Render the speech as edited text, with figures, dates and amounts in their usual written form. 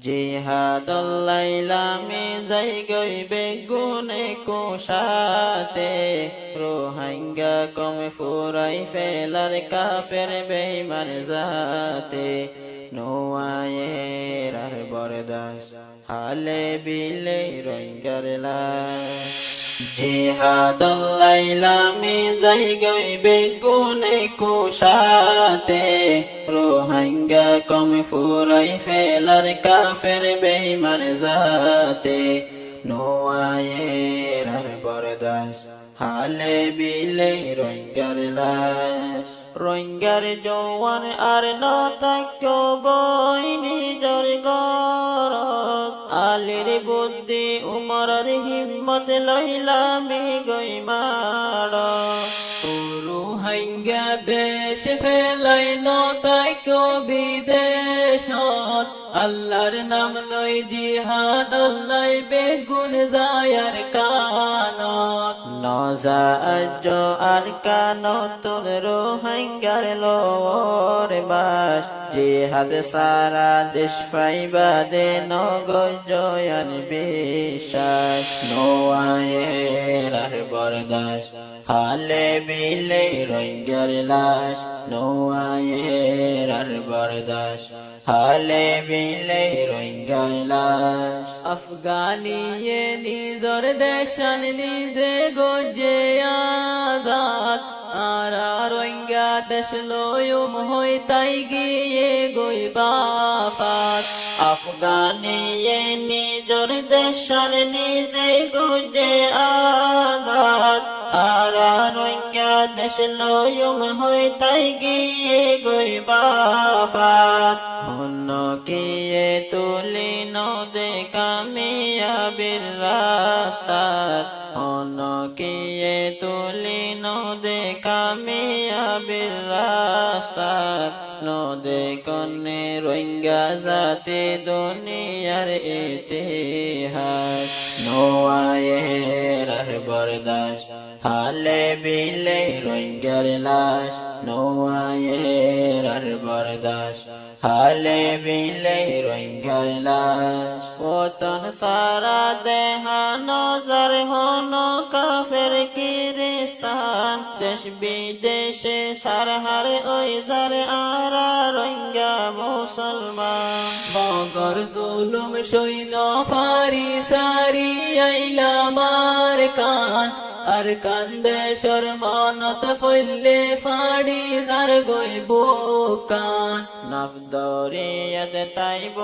জিহাদুল লাইলামি যাই গইবে গুনে কুশাতে রোহিঙ্গা কমে ফুরাই ফেলার কাফের বেঈমান জাতে নোয়ায়ের আর বরদাস হালে বিলে রোহিঙ্গার লাশ জিহাদুল লাইলামি যাই গইবে গুনে কুশাতে রোহিঙ্গা কমে ফুরাই ফেলার কাফের বেঈমান জাতে নোয়ায়ের আর বরদাস হালে বিলে রোহিঙ্গার লাশ রোহিঙ্গার জওয়ান আর নতাক্য বই নিজর গরব আলীর বুদ্ধি উমরের হিম্মত লইলামি গইমার রোহিঙ্গা দেশ ফেলাই নতাক্য বিদেশত আল্লাহর নাম লই জিহাদ লাই বেগুন যায়ার কানত নজাজ আর কানতুন রোহিঙ্গার লোর বাস জিহাদ সারা দেশ পাইবা দে নগজয়ান বিশ্বাস নোয়ায়ের আর বরদাস হালে বিলে রোহিঙ্গার লাশ নোয়ায়ের আর বরদাস হালে বিলে রোহিঙ্গার লাশ আফগানিয়ে নিজর দেশান নিজে গজে আজাদ আর রোহিঙ্গা দেশ লয়ুম হই তাই গিয়ে গই বাফাত আফগানিয়ে নিজর দেশান নিজে গজে আজাদ আর রোহিঙ্গা দেশ লয়ুম হই তাই গিয়ে গই বাফাত হন্য কিয়ে তুলি নদে কামিয়াবির রাস্তার হন্য কিয়ে তুলি নদে কামিয়াবির রাস্তার নদে কন্যে রোহিঙ্গা জাতি দুনিয়ার ইতিহাস নোয়ায়ের আর বরদাস হালে বিলে রোহিঙ্গার লাশ নোয়ায়ের আর বরদাস হালে বিলে রোহিঙ্গার লাশ ওতন সারা দেহা নজর হন কাফের কিরিস্তান দেশ বিদেশে সারহারে ওই যারে আরা রোহিঙ্গা মুসলমান মগর জুলুম সইন ফারি সারি আইলামার কান আর কান্দে শর্মানত ফইলে ফাড়ি যার গই বুকান নবদরিয়ত তাইব